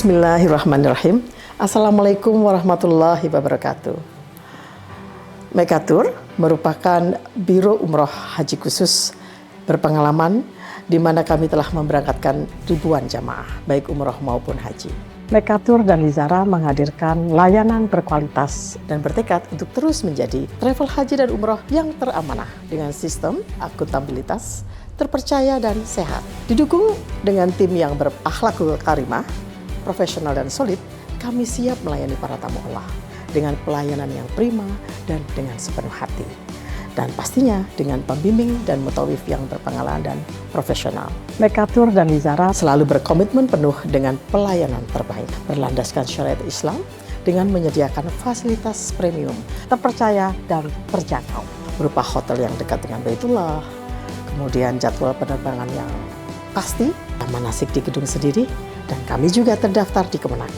Bismillahirrahmanirrahim. Assalamualaikum warahmatullahi wabarakatuh. Mekatur merupakan Biro Umroh Haji Khusus berpengalaman di mana kami telah memberangkatkan ribuan jamaah, baik umroh maupun haji. Mekatur dan Lizara menghadirkan layanan berkualitas dan bertekad untuk terus menjadi travel haji dan umroh yang teramanah dengan sistem akuntabilitas, terpercaya dan sehat. Didukung dengan tim yang berakhlakul karimah, profesional dan solid, kami siap melayani para tamu Allah dengan pelayanan yang prima dan dengan sepenuh hati. Dan pastinya dengan pembimbing dan mutawif yang berpengalaman dan profesional. Mekatur dan Lizara selalu berkomitmen penuh dengan pelayanan terbaik, berlandaskan syariat Islam dengan menyediakan fasilitas premium, terpercaya dan terjangkau, berupa hotel yang dekat dengan Baitullah, kemudian jadwal penerbangan yang pasti, manasik di gedung sendiri, dan kami juga terdaftar di Kemenak,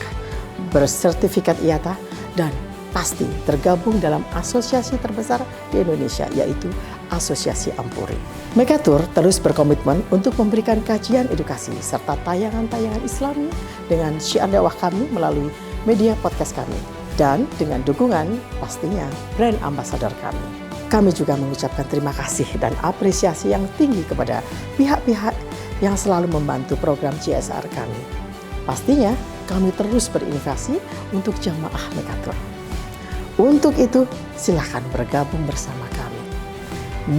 bersertifikat IATA, dan pasti tergabung dalam asosiasi terbesar di Indonesia, yaitu Asosiasi Ampuri. Mekatur terus berkomitmen untuk memberikan kajian edukasi serta tayangan-tayangan Islami dengan syiar dakwah kami melalui media podcast kami, dan dengan dukungan pastinya brand ambassador kami. Kami juga mengucapkan terima kasih dan apresiasi yang tinggi kepada pihak-pihak yang selalu membantu program CSR kami. Pastinya kami terus berinovasi untuk jamaah Mekatur. Untuk itu, silakan bergabung bersama kami.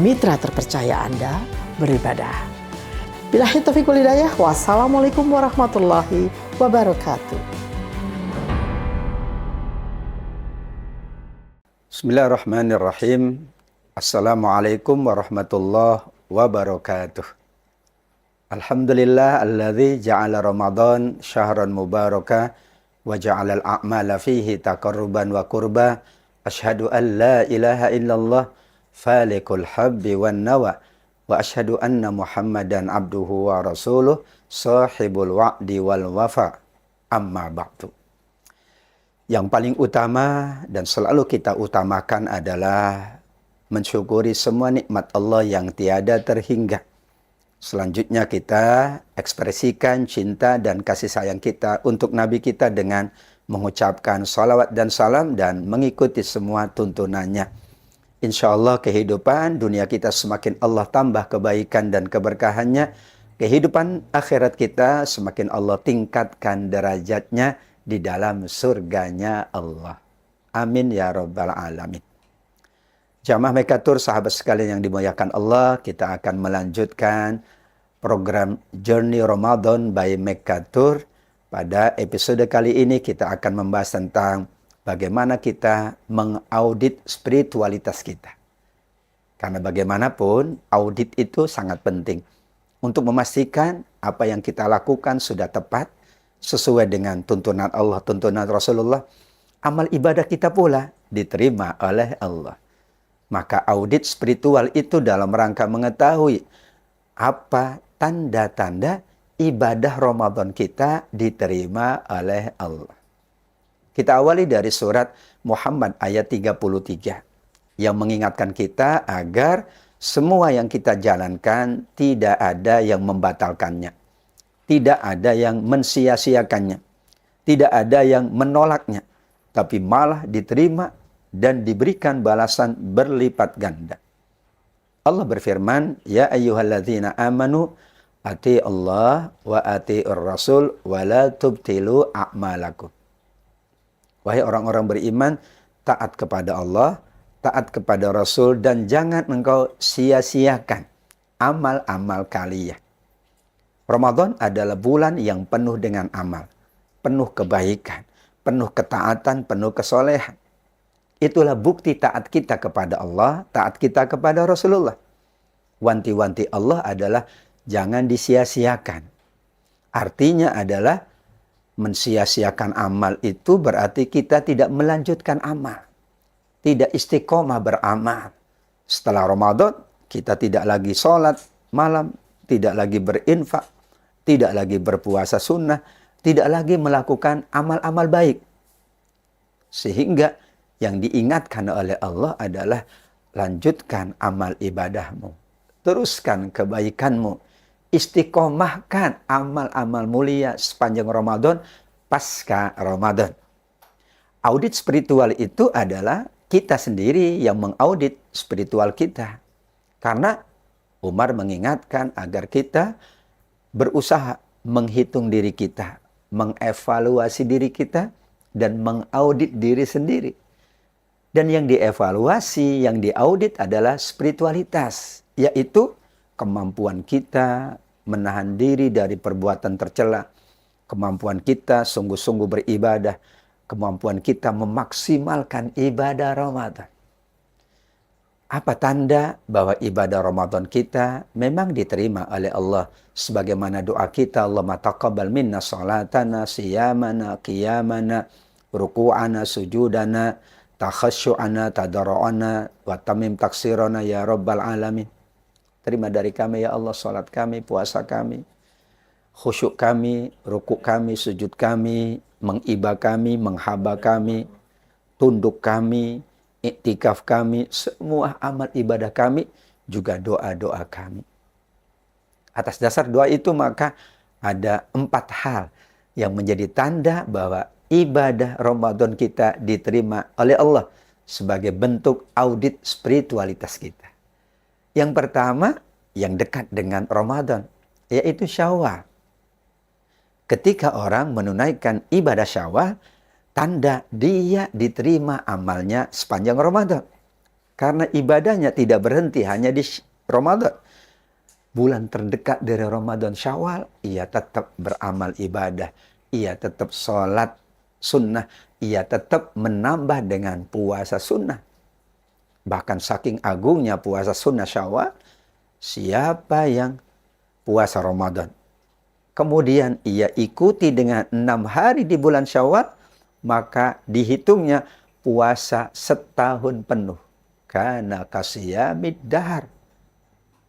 Mitra terpercaya Anda beribadah. Billahi taufiq wal hidayah. Wassalamualaikum warahmatullahi wabarakatuh. Bismillahirrahmanirrahim. Assalamualaikum warahmatullahi wabarakatuh. Alhamdulillah alladzi ja'ala Ramadan syahran mubaraka wa ja'ala al-a'mala fihi taqarruban wa qurba. Asyhadu an la ilaha illallah falikul habbi wan nawa wa asyhadu anna Muhammadan abduhu wa rasuluh sahibul wa'di wal wafa. Amma ba'du. Yang paling utama dan selalu kita utamakan adalah mensyukuri semua nikmat Allah yang tiada terhingga. Selanjutnya kita ekspresikan cinta dan kasih sayang kita untuk Nabi kita dengan mengucapkan salawat dan salam dan mengikuti semua tuntunannya. Insya Allah kehidupan dunia kita semakin Allah tambah kebaikan dan keberkahannya. Kehidupan akhirat kita semakin Allah tingkatkan derajatnya di dalam surganya Allah. Amin ya rabbal alamin. Jamaah Mekatur, sahabat sekalian yang dimuliakan Allah, kita akan melanjutkan program Journey Ramadan by Mekatur. Pada episode kali ini kita akan membahas tentang bagaimana kita mengaudit spiritualitas kita. Karena bagaimanapun, audit itu sangat penting untuk memastikan apa yang kita lakukan sudah tepat, sesuai dengan tuntunan Allah, tuntunan Rasulullah. Amal ibadah kita pula diterima oleh Allah. Maka audit spiritual itu dalam rangka mengetahui apa tanda-tanda ibadah Ramadan kita diterima oleh Allah. Kita awali dari surat Muhammad ayat 33 yang mengingatkan kita agar semua yang kita jalankan tidak ada yang membatalkannya, tidak ada yang mensia-siakannya, tidak ada yang menolaknya, tapi malah diterima dan diberikan balasan berlipat ganda. Allah berfirman, ya ayyuhalladzina amanu ati Allah wa ati'ur rasul wa la tubtilu a'malakum. Wahai orang-orang beriman, taat kepada Allah, taat kepada Rasul, dan jangan engkau sia-siakan amal-amal kalian. Ramadan adalah bulan yang penuh dengan amal, penuh kebaikan, penuh ketaatan, penuh kesolehan. Itulah bukti taat kita kepada Allah, taat kita kepada Rasulullah. Wanti-wanti Allah adalah jangan disia-siakan. Artinya adalah mensia-siakan amal itu berarti kita tidak melanjutkan amal. Tidak istiqomah beramal. Setelah Ramadan, kita tidak lagi sholat malam, tidak lagi berinfak, tidak lagi berpuasa sunnah, tidak lagi melakukan amal-amal baik. Sehingga yang diingatkan oleh Allah adalah lanjutkan amal ibadahmu, teruskan kebaikanmu, istiqomahkan amal-amal mulia sepanjang Ramadan, pasca Ramadan. Audit spiritual itu adalah kita sendiri yang mengaudit spiritual kita. Karena Umar mengingatkan agar kita berusaha menghitung diri kita, mengevaluasi diri kita, dan mengaudit diri sendiri. Dan yang dievaluasi, yang diaudit adalah spiritualitas, yaitu kemampuan kita menahan diri dari perbuatan tercela, kemampuan kita sungguh-sungguh beribadah, kemampuan kita memaksimalkan ibadah Ramadan. Apa tanda bahwa ibadah Ramadan kita memang diterima oleh Allah sebagaimana doa kita, Allahumma taqabbal minna salatana, siyamana, qiyamana, ruku'ana, sujudana, takhasyu'ana, tadarru'ana, wa tamim taksirana ya rabbal alamin. Terima dari kami ya Allah salat kami, puasa kami, khusyuk kami, rukuk kami, sujud kami, mengiba kami, menghaba kami, tunduk kami, iktikaf kami, semua amal ibadah kami, juga doa-doa kami. Atas dasar doa itu maka ada 4 hal yang menjadi tanda bahwa ibadah Ramadan kita diterima oleh Allah sebagai bentuk audit spiritualitas kita. Yang pertama, yang dekat dengan Ramadan, yaitu Syawal. Ketika orang menunaikan ibadah Syawal, tanda dia diterima amalnya sepanjang Ramadan. Karena ibadahnya tidak berhenti hanya di Ramadan. Bulan terdekat dari Ramadan Syawal, ia tetap beramal ibadah. Ia tetap sholat sunnah. Ia tetap menambah dengan puasa sunnah. Bahkan saking agungnya puasa sunnah Syawal, siapa yang puasa Ramadan, kemudian ia ikuti dengan 6 hari di bulan Syawal, maka dihitungnya puasa setahun penuh. Kana kasiyamid dahar.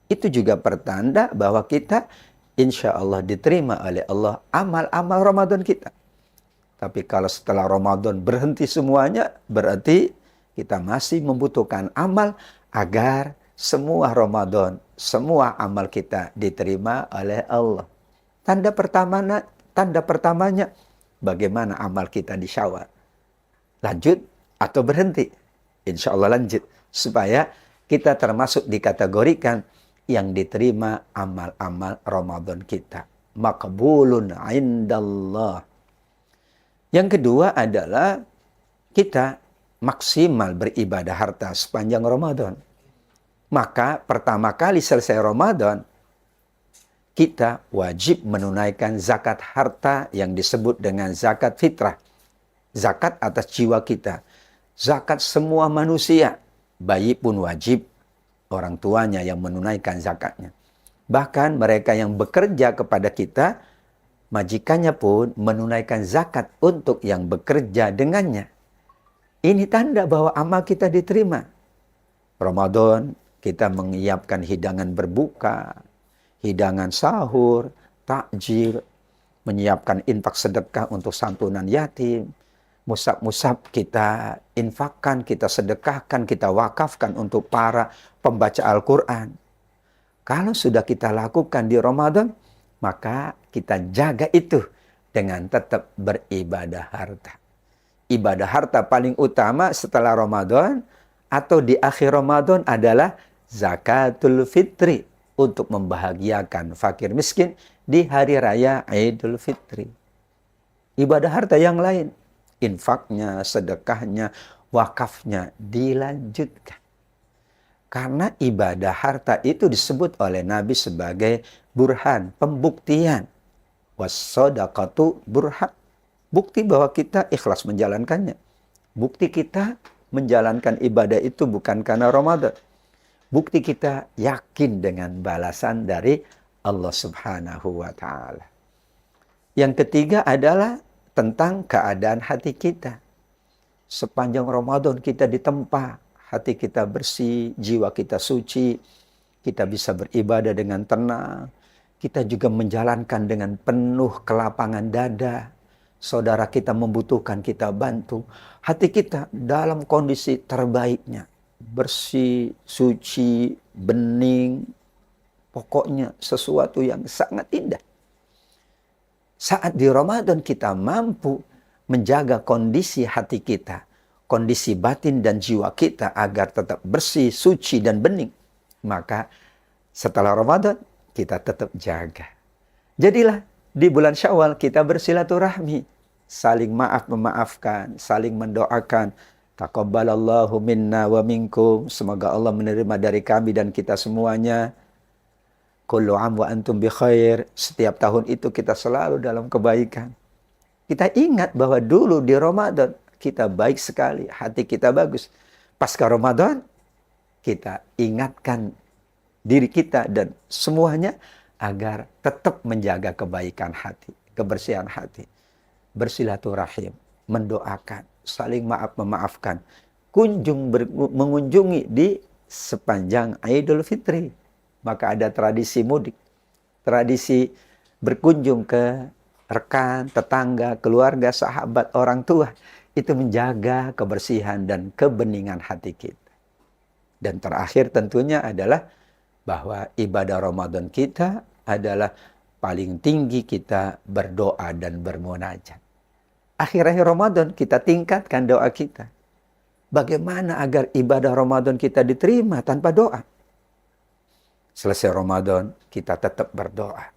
Itu juga pertanda bahwa kita insya Allah diterima oleh Allah amal-amal Ramadan kita. Tapi kalau setelah Ramadan berhenti semuanya, berarti kita masih membutuhkan amal agar semua Ramadan, semua amal kita diterima oleh Allah. Tanda pertamanya, bagaimana amal kita di Syawal? Lanjut atau berhenti? Insya Allah lanjut. Supaya kita termasuk dikategorikan yang diterima amal-amal Ramadan kita. Maqbulun indallah. Yang kedua adalah kita maksimal beribadah harta sepanjang Ramadan. Maka pertama kali selesai Ramadan, kita wajib menunaikan zakat harta yang disebut dengan zakat fitrah. Zakat atas jiwa kita. Zakat semua manusia. Bayi pun wajib orang tuanya yang menunaikan zakatnya. Bahkan mereka yang bekerja kepada kita, majikannya pun menunaikan zakat untuk yang bekerja dengannya. Ini tanda bahwa amal kita diterima. Ramadan kita menyiapkan hidangan berbuka, hidangan sahur, takjil, menyiapkan infak sedekah untuk santunan yatim, musab-musab kita infakkan, kita sedekahkan, kita wakafkan untuk para pembaca Al-Quran. Kalau sudah kita lakukan di Ramadan, maka kita jaga itu dengan tetap beribadah harta. Ibadah harta paling utama setelah Ramadan atau di akhir Ramadan adalah zakatul fitri untuk membahagiakan fakir miskin di hari raya Idul Fitri. Ibadah harta yang lain, infaknya, sedekahnya, wakafnya dilanjutkan. Karena ibadah harta itu disebut oleh Nabi sebagai burhan, pembuktian. Was-shadaqatu burhan. Bukti bahwa kita ikhlas menjalankannya. Bukti kita menjalankan ibadah itu bukan karena Ramadan. Bukti kita yakin dengan balasan dari Allah Subhanahu wa Ta'ala. Yang ketiga adalah tentang keadaan hati kita. Sepanjang Ramadan kita ditempa, hati kita bersih, jiwa kita suci, kita bisa beribadah dengan tenang. Kita juga menjalankan dengan penuh kelapangan dada. Saudara kita membutuhkan, kita bantu. Hati kita dalam kondisi terbaiknya. Bersih, suci, bening. Pokoknya sesuatu yang sangat indah. Saat di Ramadan kita mampu menjaga kondisi hati kita, kondisi batin dan jiwa kita agar tetap bersih, suci, dan bening, maka setelah Ramadan kita tetap jaga. Jadilah di bulan Syawal kita bersilaturahmi, saling memaafkan, saling mendoakan. Taqabbalallahu minna wa minkum. Semoga Allah menerima dari kami dan kita semuanya. Kullu am wa antum bi khair. Setiap tahun itu kita selalu dalam kebaikan. Kita ingat bahwa dulu di Ramadan kita baik sekali, hati kita bagus. Pasca Ramadan kita ingatkan diri kita dan semuanya agar tetap menjaga kebaikan hati, kebersihan hati. Bersilaturahim, mendoakan, saling memaafkan. Mengunjungi di sepanjang Idul Fitri. Maka ada tradisi mudik, tradisi berkunjung ke rekan, tetangga, keluarga, sahabat, orang tua. Itu menjaga kebersihan dan kebeningan hati kita. Dan terakhir tentunya adalah bahwa ibadah Ramadan kita adalah paling tinggi kita berdoa dan bermunajat. Akhir-akhir Ramadan kita tingkatkan doa kita. Bagaimana agar ibadah Ramadan kita diterima tanpa doa? Selesai Ramadan kita tetap berdoa.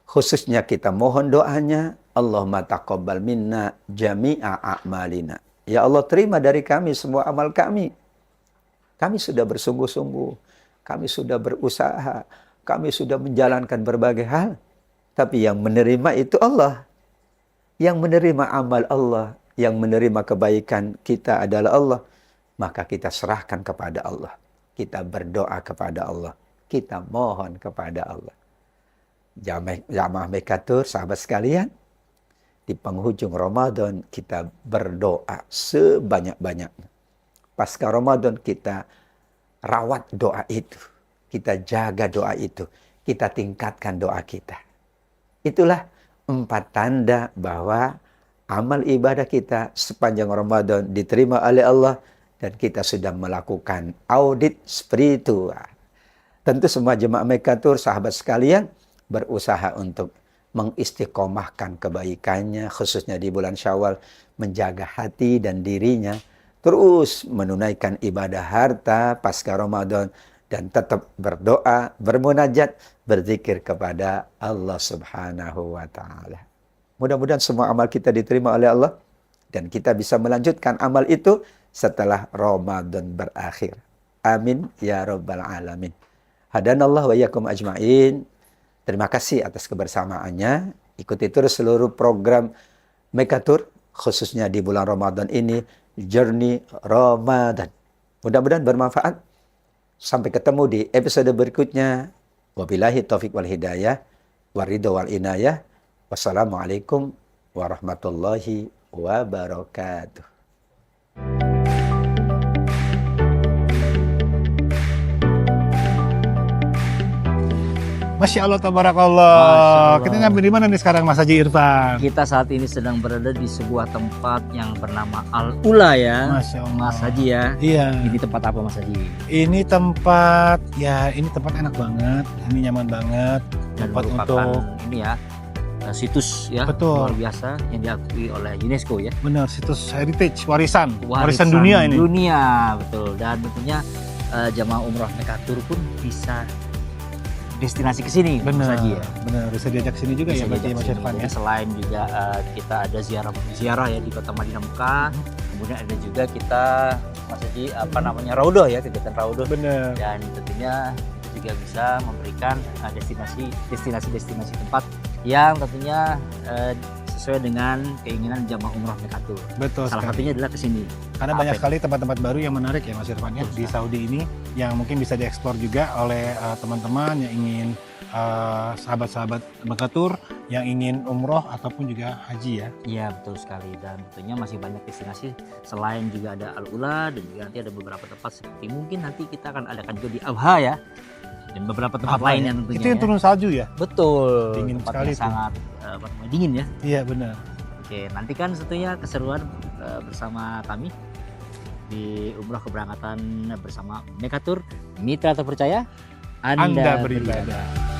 Khususnya kita mohon doanya, Allahumma taqabbal minna jami'a a'malina. Ya Allah, terima dari kami semua amal kami. Kami sudah bersungguh-sungguh, kami sudah berusaha, kami sudah menjalankan berbagai hal. Tapi yang menerima itu Allah. Yang menerima amal Allah, yang menerima kebaikan kita adalah Allah. Maka kita serahkan kepada Allah. Kita berdoa kepada Allah. Kita mohon kepada Allah. Jamaah Mekatur, sahabat sekalian, di penghujung Ramadan kita berdoa sebanyak-banyaknya. Pasca Ramadan kita rawat doa itu. Kita jaga doa itu. Kita tingkatkan doa kita. Itulah 4 tanda bahwa amal ibadah kita sepanjang Ramadan diterima oleh Allah dan kita sudah melakukan audit spiritual. Tentu semua jemaah Mekatur, sahabat sekalian, berusaha untuk mengistiqomahkan kebaikannya, khususnya di bulan Syawal, menjaga hati dan dirinya, terus menunaikan ibadah harta pasca Ramadan, dan tetap berdoa, bermunajat, berzikir kepada Allah Subhanahu wa Ta'ala. Mudah-mudahan semua amal kita diterima oleh Allah dan kita bisa melanjutkan amal itu setelah Ramadan berakhir. Amin ya rabbal alamin. Hadanallah wa iyyakum ajmain. Terima kasih atas kebersamaannya. Ikuti terus seluruh program Mekatur, khususnya di bulan Ramadan ini, Journey Ramadan. Mudah-mudahan bermanfaat. Sampai ketemu di episode berikutnya. Wabillahi taufiq wal hidayah, waridho wal inayah. Wassalamualaikum warahmatullahi wabarakatuh. Masya Allah, tabarakallah. Kita nyampe di mana nih sekarang, Mas Haji Irfan? Kita saat ini sedang berada di sebuah tempat yang bernama Al-Ula ya, Masya Allah. Mas Haji ya. Iya. Ini tempat apa Mas Haji? Ini tempat, ya ini tempat enak banget, ini nyaman banget. Dan Tempat merupakan untuk, ini ya, situs ya, Betul. luar biasa yang diakui oleh UNESCO ya. benar, situs heritage, warisan dunia ini. Dunia, betul. Dan tentunya jamaah umroh Mekatur pun bisa destinasi ke sini, Mas Benar, Haji ya. benar. Bisa diajak sini juga Bisa ya, berarti diajak Mas sini. Irfan ya. Jadi selain juga kita ada ziarah ya di Kota Madinah Mekah, kemudian ada juga kita Mas Haji Raudoh ya, kegiatan Raudoh. Benar. Dan tentunya juga bisa memberikan destinasi tempat yang tentunya sesuai dengan keinginan jamaah umroh Mekatur. Betul Salah sekali. satunya adalah ke sini. Karena banyak sekali tempat-tempat baru yang menarik ya Mas Irfan ya, di Saudi ini, yang mungkin bisa dieksplor juga oleh teman-teman yang ingin, sahabat-sahabat Mekatur yang ingin umroh ataupun juga haji ya. Iya betul sekali, dan tentunya masih banyak destinasi selain juga ada Al-Ula, dan juga nanti ada beberapa tempat seperti mungkin nanti kita akan adakan juga di Abha ya, dan beberapa tempat lain yang tentunya Itu yang ya. turun salju ya? Betul, Dingin tempatnya sekali tuh. sangat dingin ya. Iya benar. Oke, nantikan tentunya keseruan bersama kami di umroh keberangkatan bersama Mekatur, mitra terpercaya Anda Anda beribadah.